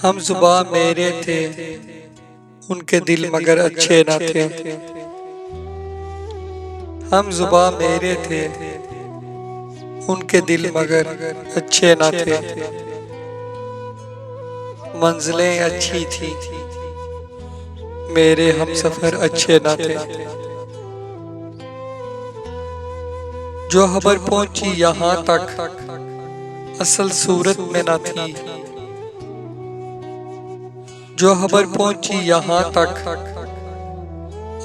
हम जुबा मेरे थे, उनके दिल मगर अच्छे न थे। हम जुबा मेरे थे, उनके दिल मगर अच्छे न थे। मंजिलें अच्छी थी, मेरे हम सफर अच्छे न थे। जो खबर पहुंची यहाँ तक, असल सूरत में न थी। जो खबर पहुंची यहाँ तक,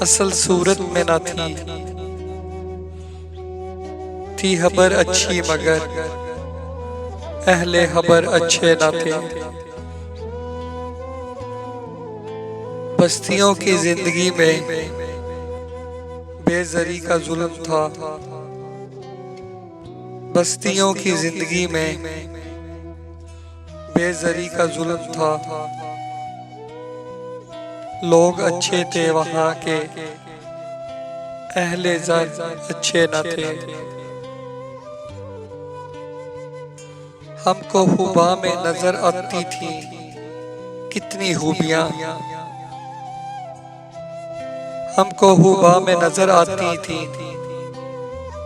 असल सूरत में न थी खबर अच्छी मगर अहले खबर अच्छे न थे। बस्तियों की जिंदगी में बेज़री का जुल्म था। बस्तियों की जिंदगी में बेज़री का जुल्म था। लोग अच्छे थे वहाँ के, अहले ज़र अच्छे न थे। हमको हुबा में नजर आती थी कितनी खूबियाँ। हमको हुबा में नजर आती थी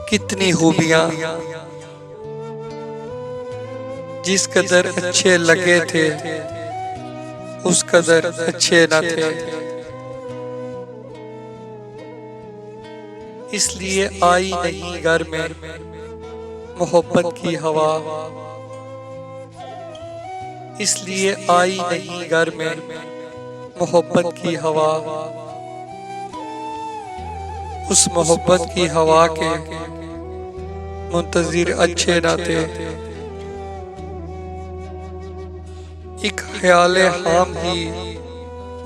कितनी खूबियाँ। जिस कदर अच्छे लगे थे, उस कदर अच्छे न थे। इसलिए आई नहीं घर में मोहब्बत की हवा। इसलिए आई नहीं घर में मोहब्बत की हवा। उस मोहब्बत की हवा के मुंतजिर अच्छे न थे। एक ख्याले हाम ही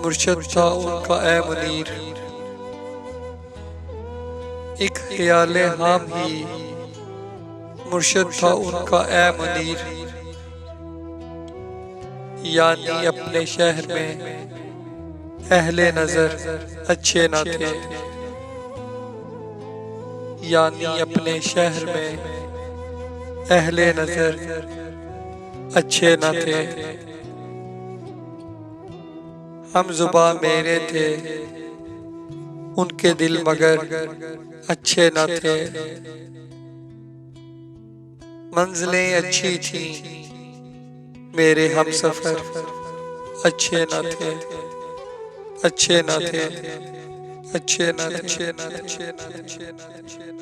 मुर्शद था उनका ए मुनीर। एक ख्याले हाम ही मुर्शद था उनका ए मुनीर। यानी अपने शहर में अहले नजर अच्छे न थे। यानी अपने शहर में अहले नजर अच्छे न थे। हम जुबा मेरे थे, उनके दिल मगर अच्छे न थे। मंजिलें अच्छी थी, मेरे हम सफर अच्छे न थे। अच्छे न थे। अच्छे न अच्छे न अच्छे न अच्छे न अच्छे न।